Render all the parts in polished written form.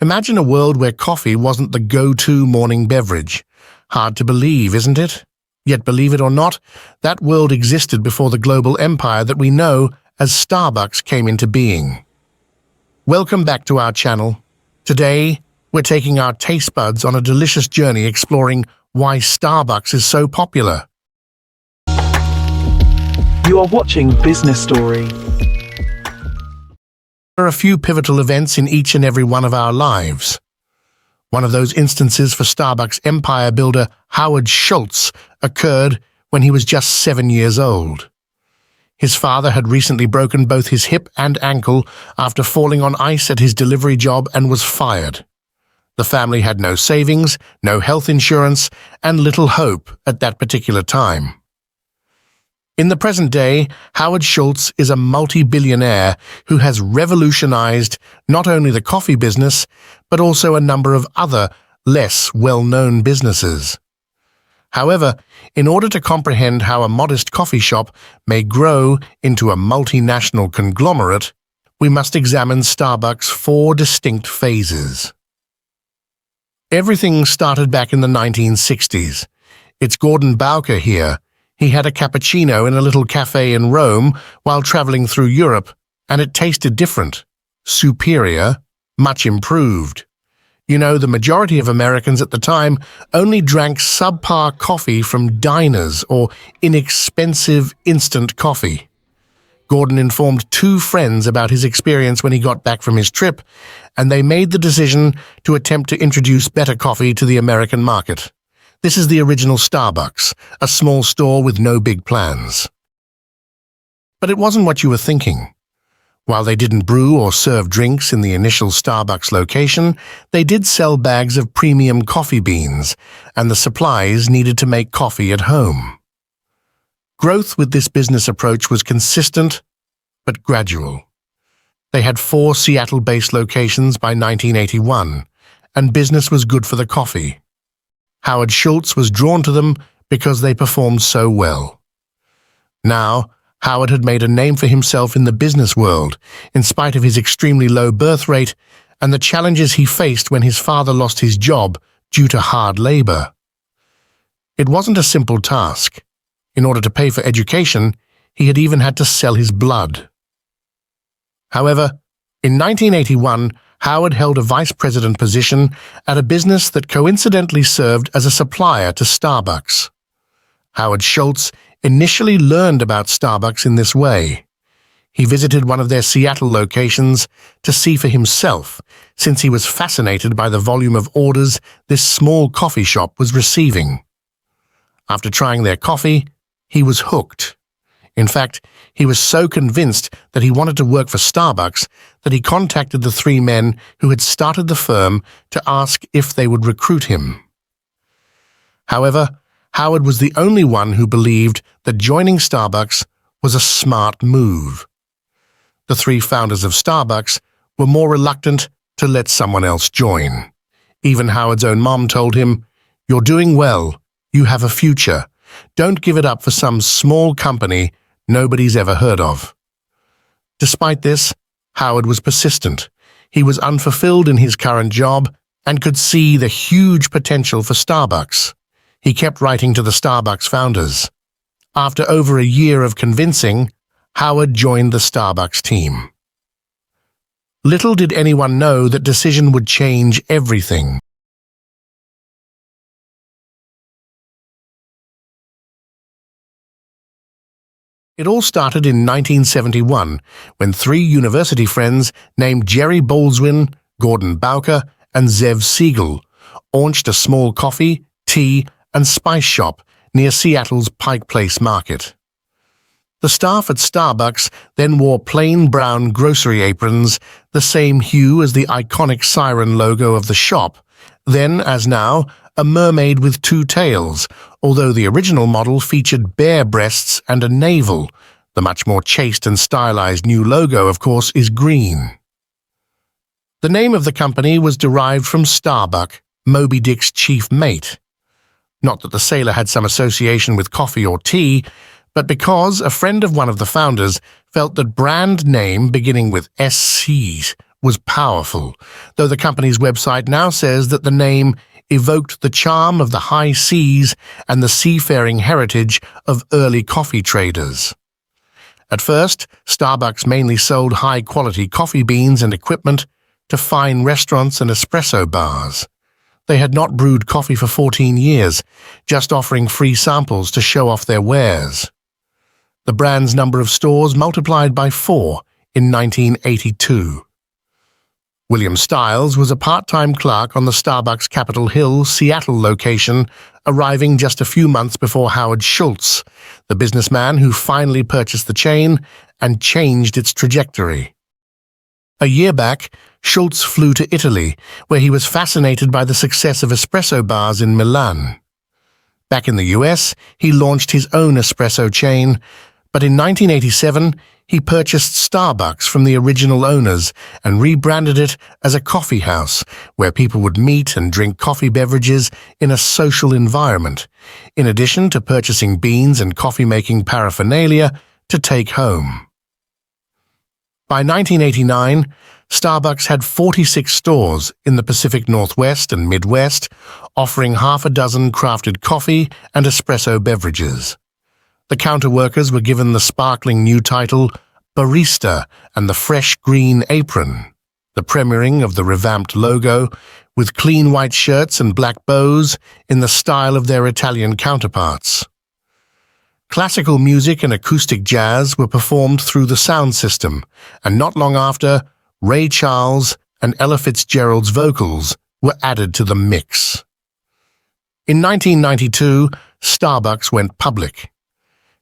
Imagine a world where coffee wasn't the go-to morning beverage. Hard to believe, isn't it? Yet believe it or not, that world existed before the global empire that we know as Starbucks came into being. Welcome back to our channel. Today, we're taking our taste buds on a delicious journey exploring why Starbucks is so popular. You are watching Business Story. There are a few pivotal events in each and every one of our lives. One of those instances for Starbucks empire builder Howard Schultz occurred when he was just 7 years old. His father had recently broken both his hip and ankle after falling on ice at his delivery job and was fired. The family had no savings, no health insurance, and little hope at that particular time. In the present day, Howard Schultz is a multi-billionaire who has revolutionized not only the coffee business, but also a number of other, less well-known businesses. However, in order to comprehend how a modest coffee shop may grow into a multinational conglomerate, we must examine Starbucks' 4 distinct phases. Everything started back in the 1960s. It's Gordon Bowker here. He had a cappuccino in a little cafe in Rome while traveling through Europe, and it tasted different, superior, much improved. You know, the majority of Americans at the time only drank subpar coffee from diners or inexpensive instant coffee. Gordon informed 2 friends about his experience when he got back from his trip, and they made the decision to attempt to introduce better coffee to the American market. This is the original Starbucks, a small store with no big plans. But it wasn't what you were thinking. While they didn't brew or serve drinks in the initial Starbucks location, they did sell bags of premium coffee beans and the supplies needed to make coffee at home. Growth with this business approach was consistent, but gradual. They had 4 Seattle-based locations by 1981, and business was good for the coffee. Howard Schultz was drawn to them because they performed so well. Now, Howard had made a name for himself in the business world, in spite of his extremely low birth rate and the challenges he faced when his father lost his job due to hard labor. It wasn't a simple task. In order to pay for education, he had even had to sell his blood. However, in 1981, Howard held a vice president position at a business that coincidentally served as a supplier to Starbucks. Howard Schultz initially learned about Starbucks in this way. He visited one of their Seattle locations to see for himself, since he was fascinated by the volume of orders this small coffee shop was receiving. After trying their coffee, he was hooked. In fact, he was so convinced that he wanted to work for Starbucks that he contacted the 3 men who had started the firm to ask if they would recruit him. However, Howard was the only one who believed that joining Starbucks was a smart move. The 3 founders of Starbucks were more reluctant to let someone else join. Even Howard's own mom told him, "You're doing well. You have a future. Don't give it up for some small company nobody's ever heard of." Despite this, Howard was persistent. He was unfulfilled in his current job and could see the huge potential for Starbucks. He kept writing to the Starbucks founders. After over a year of convincing, Howard joined the Starbucks team. Little did anyone know that decision would change everything. It all started in 1971, when 3 university friends named Jerry Baldwin, Gordon Bowker, and Zev Siegel launched a small coffee, tea, and spice shop near Seattle's Pike Place Market. The staff at Starbucks then wore plain brown grocery aprons, the same hue as the iconic siren logo of the shop, then, as now, a mermaid with 2 tails, although the original model featured bare breasts and a navel. The much more chaste and stylized new logo, of course, is green. The name of the company was derived from Starbuck, Moby Dick's chief mate. Not that the sailor had some association with coffee or tea, but because a friend of one of the founders felt that brand name beginning with SC was powerful, though the company's website now says that the name evoked the charm of the high seas and the seafaring heritage of early coffee traders. At first, Starbucks mainly sold high-quality coffee beans and equipment to fine restaurants and espresso bars. They had not brewed coffee for 14 years, just offering free samples to show off their wares. The brand's number of stores multiplied by 4 in 1982. William Stiles was a part-time clerk on the Starbucks Capitol Hill, Seattle location, arriving just a few months before Howard Schultz, the businessman who finally purchased the chain and changed its trajectory. A year back, Schultz flew to Italy, where he was fascinated by the success of espresso bars in Milan. Back in the US, he launched his own espresso chain, but in 1987, he purchased Starbucks from the original owners and rebranded it as a coffee house where people would meet and drink coffee beverages in a social environment, in addition to purchasing beans and coffee-making paraphernalia to take home. By 1989, Starbucks had 46 stores in the Pacific Northwest and Midwest, offering half a dozen crafted coffee and espresso beverages. The counter workers were given the sparkling new title, Barista, and the fresh green apron, the premiering of the revamped logo, with clean white shirts and black bows in the style of their Italian counterparts. Classical music and acoustic jazz were performed through the sound system, and not long after, Ray Charles and Ella Fitzgerald's vocals were added to the mix. In 1992, Starbucks went public.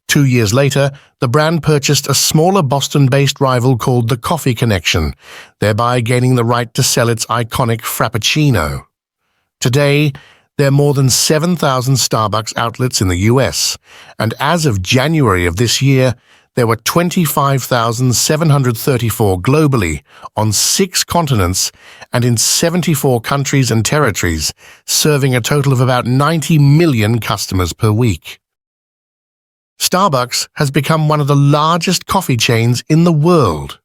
2 years later, the brand purchased a smaller Boston-based rival called the Coffee Connection, thereby gaining the right to sell its iconic Frappuccino. Today, there are more than 7,000 Starbucks outlets in the US, and as of January of this year, there were 25,734 globally on 6 continents and in 74 countries and territories, serving a total of about 90 million customers per week. Starbucks has become one of the largest coffee chains in the world.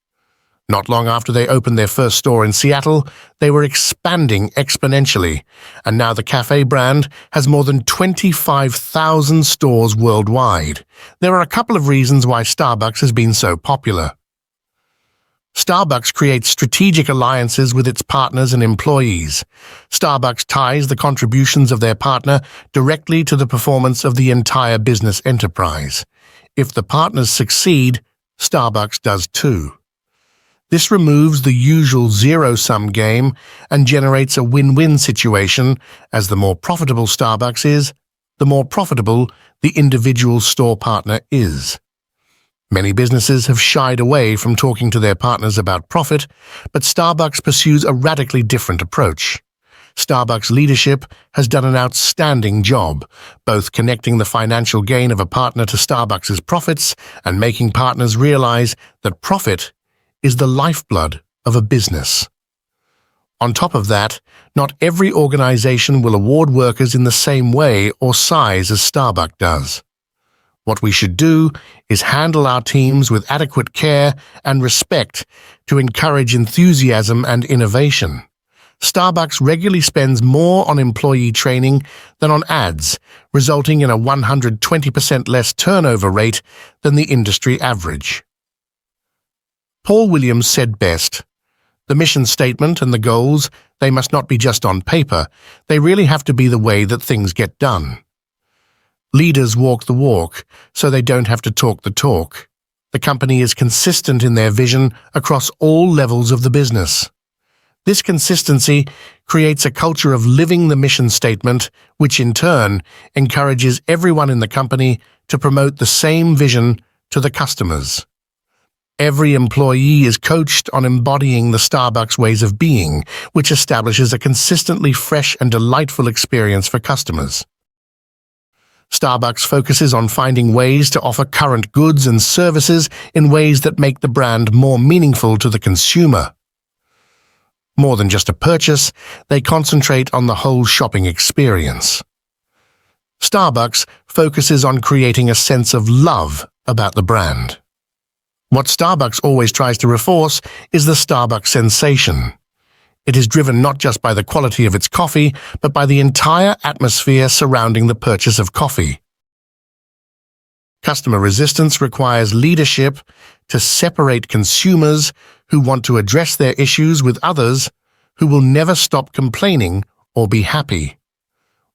Not long after they opened their first store in Seattle, they were expanding exponentially, and now the cafe brand has more than 25,000 stores worldwide. There are a couple of reasons why Starbucks has been so popular. Starbucks creates strategic alliances with its partners and employees. Starbucks ties the contributions of their partner directly to the performance of the entire business enterprise. If the partners succeed, Starbucks does too. This removes the usual zero-sum game and generates a win-win situation, as the more profitable Starbucks is, the more profitable the individual store partner is. Many businesses have shied away from talking to their partners about profit, but Starbucks pursues a radically different approach. Starbucks leadership has done an outstanding job, both connecting the financial gain of a partner to Starbucks' profits and making partners realize that profit is the lifeblood of a business. On top of that, not every organization will award workers in the same way or size as Starbucks does. What we should do is handle our teams with adequate care and respect to encourage enthusiasm and innovation. Starbucks regularly spends more on employee training than on ads, resulting in a 120% less turnover rate than the industry average. Paul Williams said best, "The mission statement and the goals, they must not be just on paper, they really have to be the way that things get done. Leaders walk the walk, so they don't have to talk the talk. The company is consistent in their vision across all levels of the business. This consistency creates a culture of living the mission statement, which in turn encourages everyone in the company to promote the same vision to the customers. Every employee is coached on embodying the Starbucks ways of being, which establishes a consistently fresh and delightful experience for customers. Starbucks focuses on finding ways to offer current goods and services in ways that make the brand more meaningful to the consumer. More than just a purchase, they concentrate on the whole shopping experience. Starbucks focuses on creating a sense of love about the brand. What Starbucks always tries to reinforce is the Starbucks sensation. It is driven not just by the quality of its coffee, but by the entire atmosphere surrounding the purchase of coffee. Customer resistance requires leadership to separate consumers who want to address their issues with others who will never stop complaining or be happy.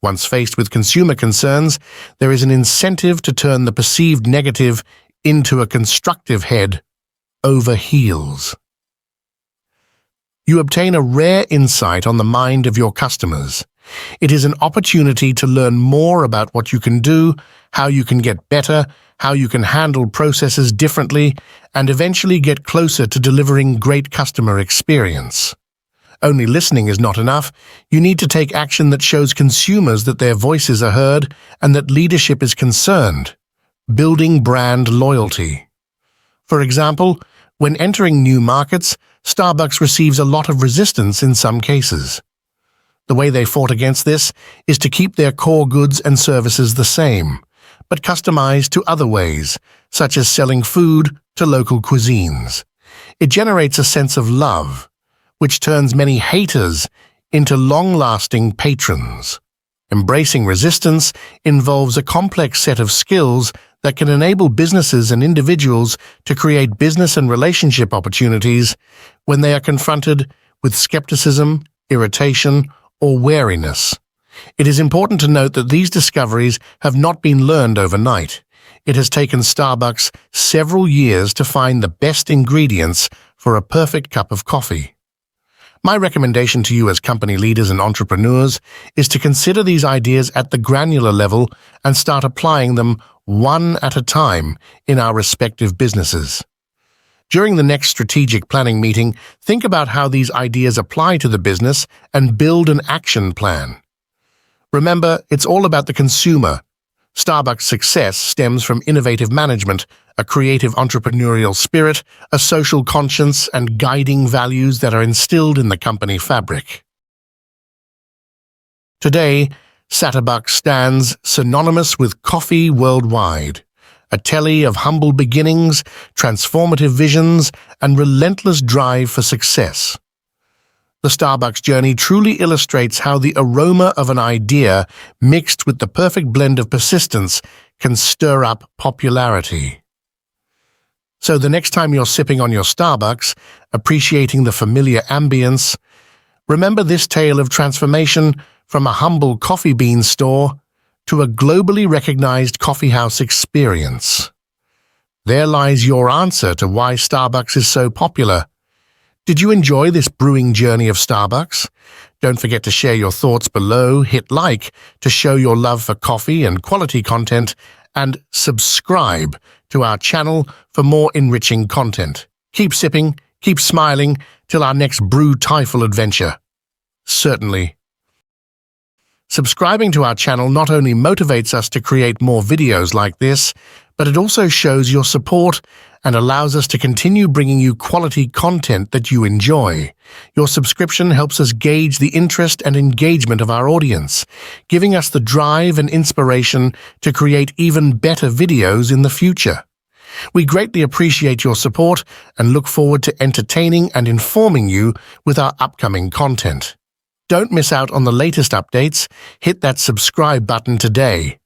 Once faced with consumer concerns, there is an incentive to turn the perceived negative into a constructive head over heels. You obtain a rare insight on the mind of your customers. It is an opportunity to learn more about what you can do, how you can get better, how you can handle processes differently, and eventually get closer to delivering great customer experience. Only listening is not enough. You need to take action that shows consumers that their voices are heard and that leadership is concerned. Building brand loyalty. For example, when entering new markets, Starbucks receives a lot of resistance in some cases. The way they fought against this is to keep their core goods and services the same, but customized to other ways, such as selling food to local cuisines. It generates a sense of love, which turns many haters into long-lasting patrons. Embracing resistance involves a complex set of skills that can enable businesses and individuals to create business and relationship opportunities when they are confronted with skepticism, irritation, or wariness. It is important to note that these discoveries have not been learned overnight. It has taken Starbucks several years to find the best ingredients for a perfect cup of coffee. My recommendation to you as company leaders and entrepreneurs is to consider these ideas at the granular level and start applying them one at a time in our respective businesses. During the next strategic planning meeting, think about how these ideas apply to the business and build an action plan. Remember, it's all about the consumer. Starbucks' success stems from innovative management, a creative entrepreneurial spirit, a social conscience, and guiding values that are instilled in the company fabric. Today, Starbucks stands synonymous with coffee worldwide, a tale of humble beginnings, transformative visions, and relentless drive for success. The Starbucks journey truly illustrates how the aroma of an idea mixed with the perfect blend of persistence can stir up popularity. So the next time you're sipping on your Starbucks, appreciating the familiar ambience, remember this tale of transformation from a humble coffee bean store to a globally recognized coffeehouse experience. There lies your answer to why Starbucks is so popular. Did you enjoy this brewing journey of Starbucks? Don't forget to share your thoughts below, hit like to show your love for coffee and quality content, and subscribe to our channel for more enriching content. Keep sipping, keep smiling, till our next brew-tiful adventure. Certainly. Subscribing to our channel not only motivates us to create more videos like this, but it also shows your support and allows us to continue bringing you quality content that you enjoy. Your subscription helps us gauge the interest and engagement of our audience, giving us the drive and inspiration to create even better videos in the future. We greatly appreciate your support and look forward to entertaining and informing you with our upcoming content. Don't miss out on the latest updates. Hit that subscribe button today.